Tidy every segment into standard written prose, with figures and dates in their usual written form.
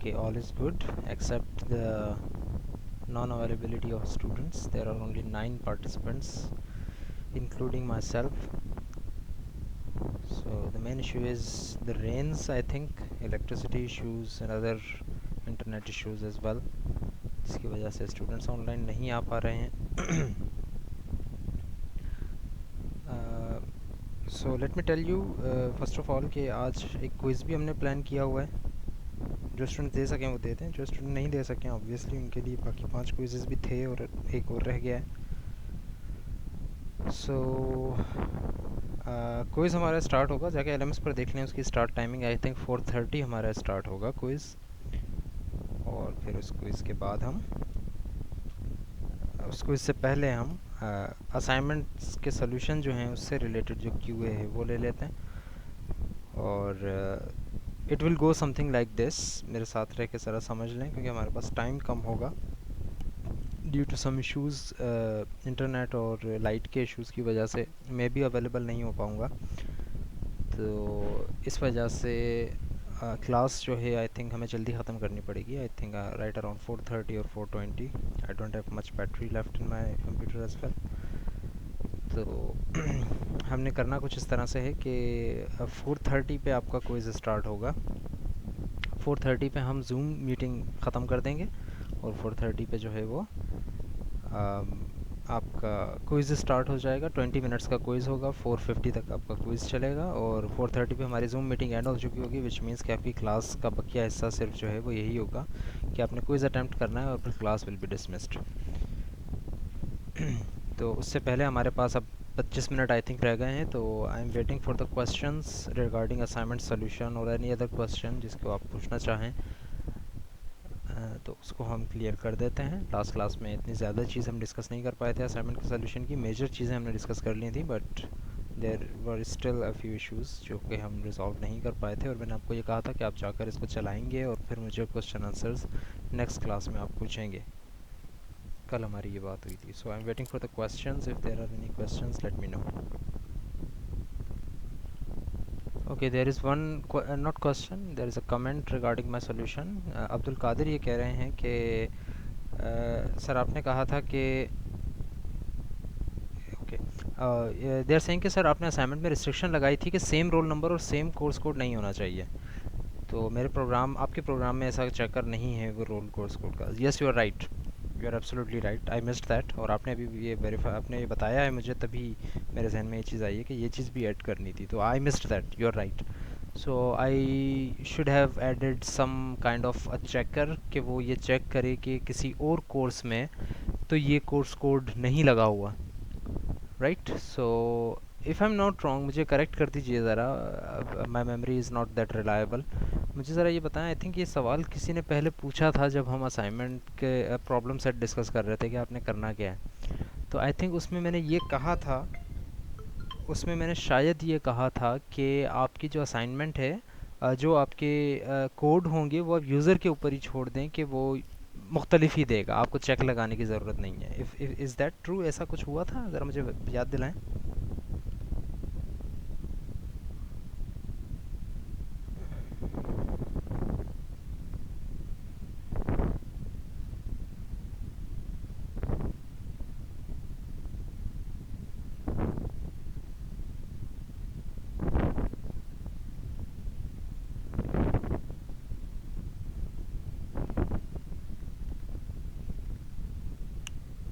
Okay, all is good except the non-availability of students. There are only 9 participants, including myself. So the main issue is the rains, I think, electricity issues and other internet issues as well, जिसकी वजह से students online नहीं आ पा रहे हैं. So let me tell you first of all कि आज एक क्विज़ भी हमने प्लान किया हुआ है. जो स्टूडेंट दे सकें वो देते हैं, जो स्टूडेंट नहीं दे सकें ऑब्वियसली उनके लिए बाकी 5 क्विज़ेस भी थे और एक और रह गया है. सो क्विज़ हमारा स्टार्ट होगा, जाके एलएमएस पर देख लें उसकी स्टार्ट टाइमिंग. आई थिंक 4:30 हमारा स्टार्ट होगा क्विज़, और फिर उस क्विज़ के बाद हम उस क्विज़ से पहले हम असाइनमेंट्स के सॉल्यूशन जो हैं उससे रिलेटेड जो क्यूए है वो ले लेते हैं. और it will go something like this. मेरे साथ रह के ज़रा समझ लें क्योंकि हमारे पास टाइम कम होगा due to some issues. Internet और लाइट के इश्यूज़ की वजह से मैं भी अवेलेबल नहीं हो पाऊँगा. तो इस वजह से क्लास जो है आई थिंक हमें जल्दी ख़त्म करनी पड़ेगी. आई थिंक राइट अराउंड 4:30 और 4:20. I don't have much battery left in my computer as well. तो हमने करना कुछ इस तरह से है कि 4:30 पे आपका क्विज़ स्टार्ट होगा. 4:30 पे हम जूम मीटिंग ख़त्म कर देंगे और 4:30 पे जो है वो आपका क्विज़ स्टार्ट हो जाएगा. 20 मिनट्स का क्विज़ होगा. 4:50 तक आपका क्विज़ चलेगा और 4:30 पे हमारी जूम मीटिंग एंड हो चुकी होगी, विच मीन्स कि आपकी क्लास का बकिया हिस्सा सिर्फ जो है वो यही होगा कि आपने क्विज़ अटैम्प्ट करना है और फिर क्लास विल बी डिसमिस्ड. तो उससे पहले हमारे पास अब 25 मिनट आई थिंक रह गए हैं. तो आई am waiting for the questions regarding assignment solution और एनी अदर क्वेश्चन जिसको आप पूछना चाहें. तो उसको हम क्लियर कर देते हैं. लास्ट क्लास में इतनी ज़्यादा चीज़ हम डिस्कस नहीं कर पाए थे असाइनमेंट के सोल्यूशन की. मेजर चीज़ें हमने डिस्कस कर ली थी but there were still a few issues जो कि हम रिजॉल्व नहीं कर पाए थे. और मैंने आपको ये कहा था कि आप जाकर इसको चलाएंगे और फिर मुझे क्वेश्चन आंसर्स नेक्स्ट क्लास में आप पूछेंगे. कल हमारी ये बात हुई थी. So I am waiting for the questions. If there are any questions let me know. Okay, there is one not question, there is a comment regarding my solution. Abdul Qadir ये कह रहे हैं कि सर आपने कहा था कि ओके दे आर सेइंग कि सर आपने असाइनमेंट में रिस्ट्रिक्शन लगाई थी कि सेम रोल नंबर और सेम कोर्स कोड नहीं होना चाहिए. तो मेरे प्रोग्राम आपके प्रोग्राम में ऐसा चेकर नहीं है वो रोल कोर्स कोड का. Yes, you are right, you are absolutely right. I missed that. और आपने अभी ये वेरीफाई आपने ये बताया है मुझे, तभी मेरे जहन में ये चीज़ आई है कि ये चीज़ भी ऐड करनी थी. तो I missed that, you are right. So I should have added some kind of a checker कि वो ये चेक करे कि किसी और कोर्स में तो ये कोर्स कोड नहीं लगा हुआ. Right. So if I am not wrong, मुझे करेक्ट कर दीजिए ज़रा. My memory is not that reliable. मुझे ज़रा ये बताएं, आई थिंक ये सवाल किसी ने पहले पूछा था जब हम असाइनमेंट के प्रॉब्लम सेट डिस्कस कर रहे थे कि आपने करना क्या है. तो आई थिंक उसमें मैंने ये कहा था, उसमें मैंने शायद ये कहा था कि आपकी जो असाइनमेंट है, जो आपके कोड होंगे वो आप यूज़र के ऊपर ही छोड़ दें कि वो मुख्तलिफ ही देगा, आपको चेक लगाने की ज़रूरत नहीं है. Is that true? ऐसा कुछ हुआ था? ज़रा मुझे याद दिलाएं.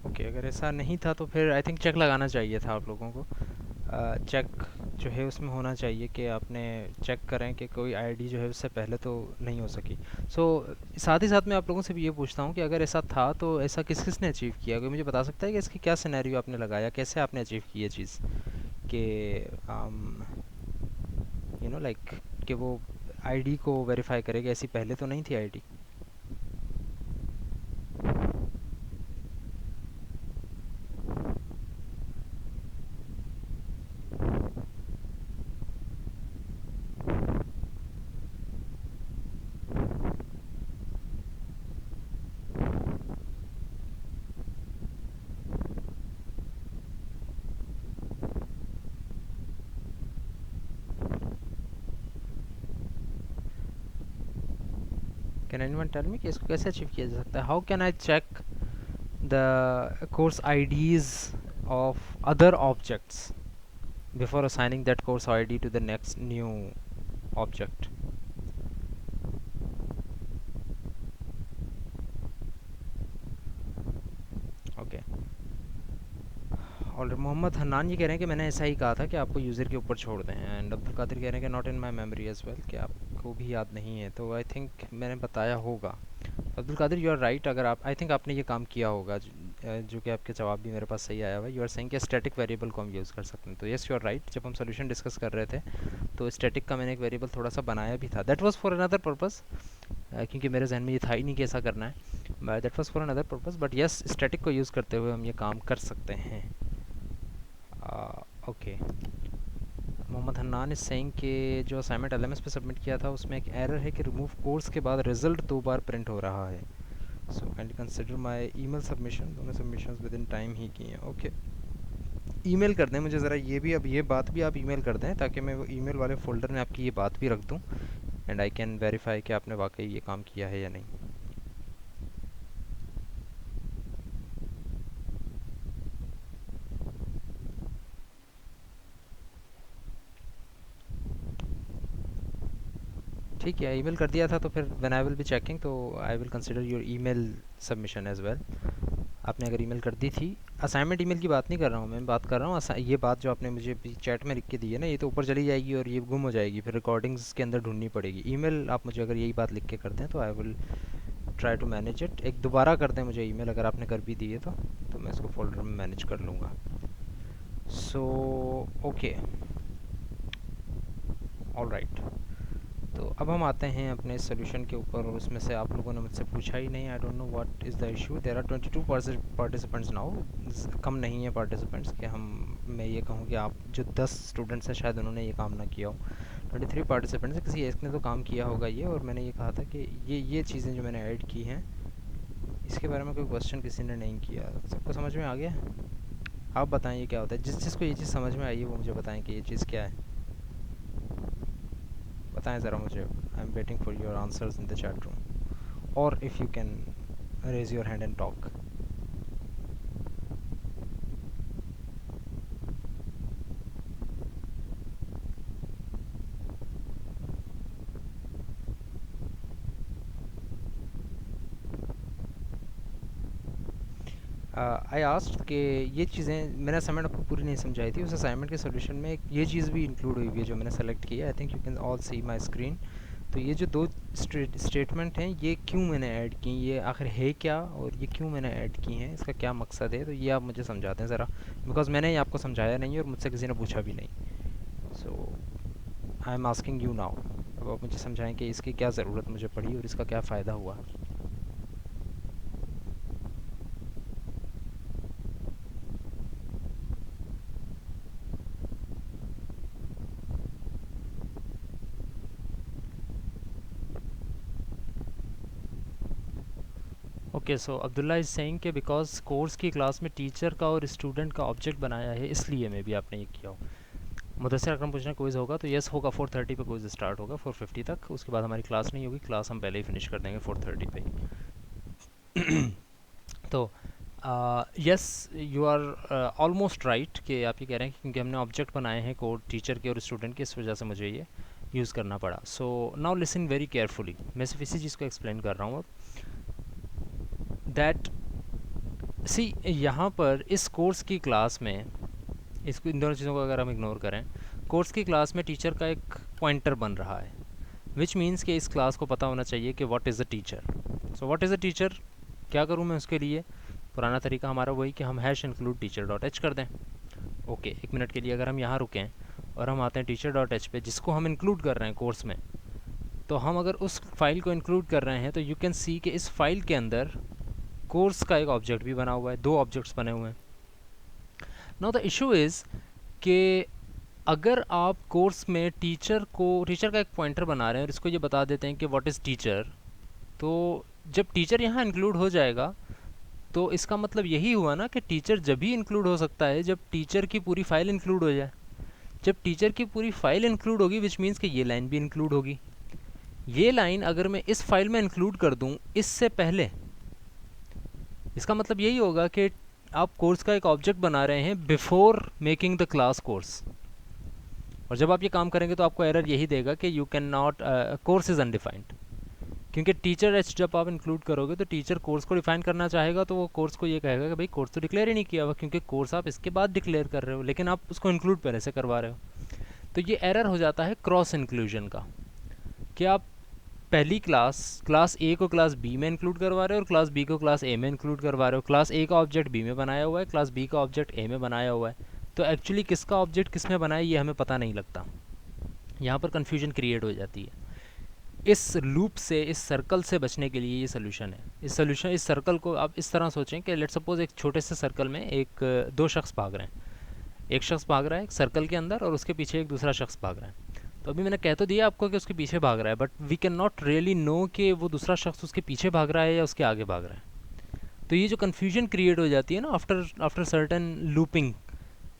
ओके, अगर ऐसा नहीं था तो फिर आई थिंक चेक लगाना चाहिए था आप लोगों को. चेक जो है उसमें होना चाहिए कि आपने चेक करें कि कोई आईडी जो है उससे पहले तो नहीं हो सकी. सो साथ ही साथ मैं आप लोगों से भी ये पूछता हूँ कि अगर ऐसा था तो ऐसा किस किस ने अचीव किया? कोई मुझे बता सकता है कि इसकी क्या सिनेरियो आपने लगाया, कैसे आपने अचीव की ये चीज़ कि यू नो लाइक कि वो आईडी को वेरीफाई करेगा? ऐसी पहले तो नहीं थी ID. Can anyone tell me कि इसको कैसे अचीव किया जा सकता है? How can I check the course IDs of other objects before assigning that course ID to the next new object? Okay, और मोहम्मद हन्नान ये कह रहे हैं कि मैंने ऐसा ही कहा था कि आपको यूज़र के ऊपर छोड़ दें, एंड अब्दुल कादिर कह रहे हैं कि not in my memory as well, कि आपको भी याद नहीं है। तो आई थिंक मैंने बताया होगा। Abdul Qadir you are right, अगर आप, आई थिंक आपने ये काम किया होगा, जो कि आपके जवाब भी मेरे पास सही आया हुआ है। यू आर सेइंग कि स्टैटिक वेरिएबल को हम यूज़ कर सकते हैं। तो यस, यू आर राइट, जब हम सोल्यूशन डिस्कस कर रहे थे तो स्टैटिक का मैंने एक वेरिएबल थोड़ा सा बनाया भी था। That was for another purpose, क्योंकि मेरे जहन में ये था ही नहीं कि ऐसा करना है। That was for another purpose, but yes, static को यूज़ करते हुए हम ये काम कर सकते हैं। ओके, मोहम्मद हन्नान इस सेइंग के जो असाइनमेंट एलएमएस पे सबमिट किया था उसमें एक एरर है कि रिमूव कोर्स के बाद रिजल्ट 2 बार प्रिंट हो रहा है। So kindly consider my email submission. दोनों सबमिशंस विद इन टाइम ही की हैं। ओके, ईमेल कर दें मुझे ज़रा ये भी, अब ये बात भी आप ईमेल कर दें ताकि मैं वो ईमेल वाले फ़ोल्डर में आपकी ये बात भी रख दूँ, एंड आई कैन वेरीफाई कि आपने वाकई ये काम किया है या नहीं। ठीक है, ईमेल कर दिया था तो फिर when I will be checking तो I will consider your email submission as well. आपने अगर ईमेल कर दी थी, असाइनमेंट ईमेल की बात नहीं कर रहा हूँ मैं, बात कर रहा हूँ ये बात जो आपने मुझे चैट में लिख के दी है ना, ये तो ऊपर चली जाएगी और ये गुम हो जाएगी, फिर रिकॉर्डिंग्स के अंदर ढूंढनी पड़ेगी। ईमेल आप मुझे अगर यही बात लिख के कर दें तो I will try to manage it. एक दोबारा कर दें मुझे ईमेल, अगर आपने कर भी दी है तो मैं इसको फोल्डर में मैनेज कर लूँगा। So okay, all right. तो अब हम आते हैं अपने सोल्यूशन के ऊपर, और उसमें से आप लोगों ने मुझसे पूछा ही नहीं। I don't know what is the issue. There are 22 participants now. कम नहीं है पार्टिसिपेंट्स कि मैं ये कहूँ कि आप जो 10 स्टूडेंट्स हैं शायद उन्होंने ये काम ना किया हो। 23 पार्टिसिपेंट्स हैं, किसी एक ने तो काम किया होगा ये। और मैंने ये कहा था कि ये चीज़ें जो मैंने ऐड की हैं इसके बारे में कोई क्वेश्चन किसी ने नहीं किया। सबको समझ में आ गया? आप बताएं ये क्या होता है। जिस को ये चीज़ समझ में आई है वो मुझे बताएं कि ये चीज़ क्या है। बताएं ज़रा मुझे। I am waiting for your answers in the chat room, और if you can raise your hand and talk. I asked कि ये चीज़ें मैंने असाइनमेंट आपको पूरी नहीं समझाई थी। उस असाइनमेंट के सोल्यूशन में ये चीज़ भी इंक्लूड हुई हुई है जो मैंने सेलेक्ट किया। I think you can all see my screen. तो ये जो 2 स्टेटमेंट हैं ये क्यों मैंने ऐड की, ये आखिर है क्या, और ये क्यों मैंने ऐड की हैं, इसका क्या मकसद है, तो ये आप मुझे समझाते हैं ज़रा, बिकॉज मैंने ये आपको समझाया नहीं और मुझसे किसी ने पूछा भी नहीं। So I am asking you now. अब आप मुझे समझाएं कि इसकी क्या ज़रूरत मुझे पड़ी और इसका क्या फ़ायदा हुआ। Okay, so Abdullah is saying कि बिकॉज कोर्स की क्लास में टीचर का और स्टूडेंट का ऑब्जेक्ट बनाया है इसलिए में भी आपने ये किया हो। मुदस्सिर अकरम पूछ रहे हैं क्विज़ होगा, तो यस होगा। 4:30 पे क्विज़ स्टार्ट होगा, 4:50 तक। उसके बाद हमारी क्लास नहीं होगी, क्लास हम पहले ही फिनिश कर देंगे 4:30 पे ही। तो yes, you are almost right कि आप ये कह रहे हैं कि क्योंकि हमने ऑब्जेक्ट बनाए हैं कोड टीचर के और स्टूडेंट के, इस वजह से मुझे ये यूज़ करना पड़ा। So now listen very carefully. मैं सिर्फ इसी चीज़ को एक्सप्लेन कर रहा हूँ अब। दैट सी, यहाँ पर इस कोर्स की क्लास में, इसको इन दोनों चीज़ों को अगर हम इग्नोर करें, कोर्स की क्लास में टीचर का एक पॉइंटर बन रहा है, विच मीन्स कि इस क्लास को पता होना चाहिए कि what is a teacher. So what is a teacher, क्या करूँ मैं उसके लिए? पुराना तरीका हमारा वही कि हम hash include teacher dot H कर दें। ओके, एक मिनट के लिए अगर हम यहाँ रुकें और हम आते हैं टीचर डॉट एच पे, जिसको हम इंक्लूड कर रहे हैं कोर्स में, तो हम अगर उस फाइल को इंक्लूड कर रहे हैं तो यू कैन सी कि इस फाइल के अंदर कोर्स का एक ऑब्जेक्ट भी बना हुआ है, 2 ऑब्जेक्ट्स बने हुए हैं। नाउ द इशू इज़ कि अगर आप कोर्स में टीचर का एक पॉइंटर बना रहे हैं और इसको ये बता देते हैं कि व्हाट इज़ टीचर, तो जब टीचर यहाँ इंक्लूड हो जाएगा तो इसका मतलब यही हुआ ना कि टीचर जब भी इंक्लूड हो सकता है जब टीचर की पूरी फाइल इंक्लूड हो जाए। जब टीचर की पूरी फाइल इंक्लूड होगी विच मीन्स कि ये लाइन भी इंक्लूड होगी, ये लाइन अगर मैं इस फाइल में इंक्लूड कर दूं इससे पहले, इसका मतलब यही होगा कि आप कोर्स का एक ऑब्जेक्ट बना रहे हैं before making the class course, और जब आप ये काम करेंगे तो आपको एरर यही देगा कि you can not, course is undefined. क्योंकि टीचर एच जब आप इंक्लूड करोगे तो टीचर कोर्स को डिफाइन करना चाहेगा, तो वो कोर्स को ये कहेगा कि भाई कोर्स तो डिक्लेयर ही नहीं किया हुआ, क्योंकि कोर्स आप इसके बाद डिक्लेयर कर रहे हो, लेकिन आप उसको इंक्लूड पहले से करवा रहे हो। तो ये एरर हो जाता है क्रॉस इंक्लूजन का, कि आप पहली क्लास ए को क्लास बी में इंक्लूड करवा रहे हो और क्लास बी को क्लास ए में इंक्लूड करवा रहे हो। क्लास ए का ऑब्जेक्ट बी में बनाया हुआ है, क्लास बी का ऑब्जेक्ट ए में बनाया हुआ है, तो एक्चुअली किसका ऑब्जेक्ट किस में बना है ये हमें पता नहीं लगता। यहाँ पर कन्फ्यूजन क्रिएट हो जाती है। इस लूप से, इस सर्कल से बचने के लिए ये सोल्यूशन है। इस सर्कल को आप इस तरह सोचें कि लेट्स सपोज एक छोटे से सर्कल में दो शख्स भाग रहे हैं। एक शख्स भाग रहा है एक सर्कल के अंदर और उसके पीछे एक दूसरा शख्स भाग रहा है। तो अभी मैंने कह तो दिया आपको कि उसके पीछे भाग रहा है, but we can not really know कि वो दूसरा शख्स उसके पीछे भाग रहा है या उसके आगे भाग रहा है। तो ये जो कन्फ्यूजन क्रिएट हो जाती है ना आफ्टर सर्टेन लूपिंग,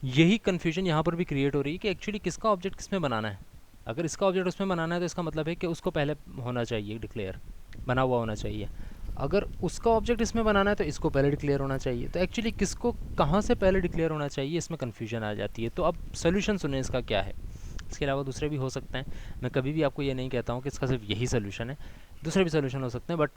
यही कन्फ्यूजन यहाँ पर भी क्रिएट हो रही है कि एक्चुअली किसका ऑब्जेक्ट किस में बनाना है। अगर इसका ऑब्जेक्ट उसमें बनाना है तो इसका मतलब है कि उसको पहले होना चाहिए डिक्लेयर, बना हुआ होना चाहिए। अगर उसका ऑब्जेक्ट इसमें बनाना है तो इसको पहले डिक्लेयर होना चाहिए। तो एक्चुअली किसको कहाँ से पहले डिक्लेयर होना चाहिए, इसमें कन्फ्यूजन आ जाती है। तो अब सोल्यूशन सुने इसका क्या है। इसके अलावा दूसरे भी हो सकते हैं, मैं कभी भी आपको ये नहीं कहता हूँ कि इसका सिर्फ यही सोल्यूशन है, दूसरे भी सोल्यूशन हो सकते हैं, बट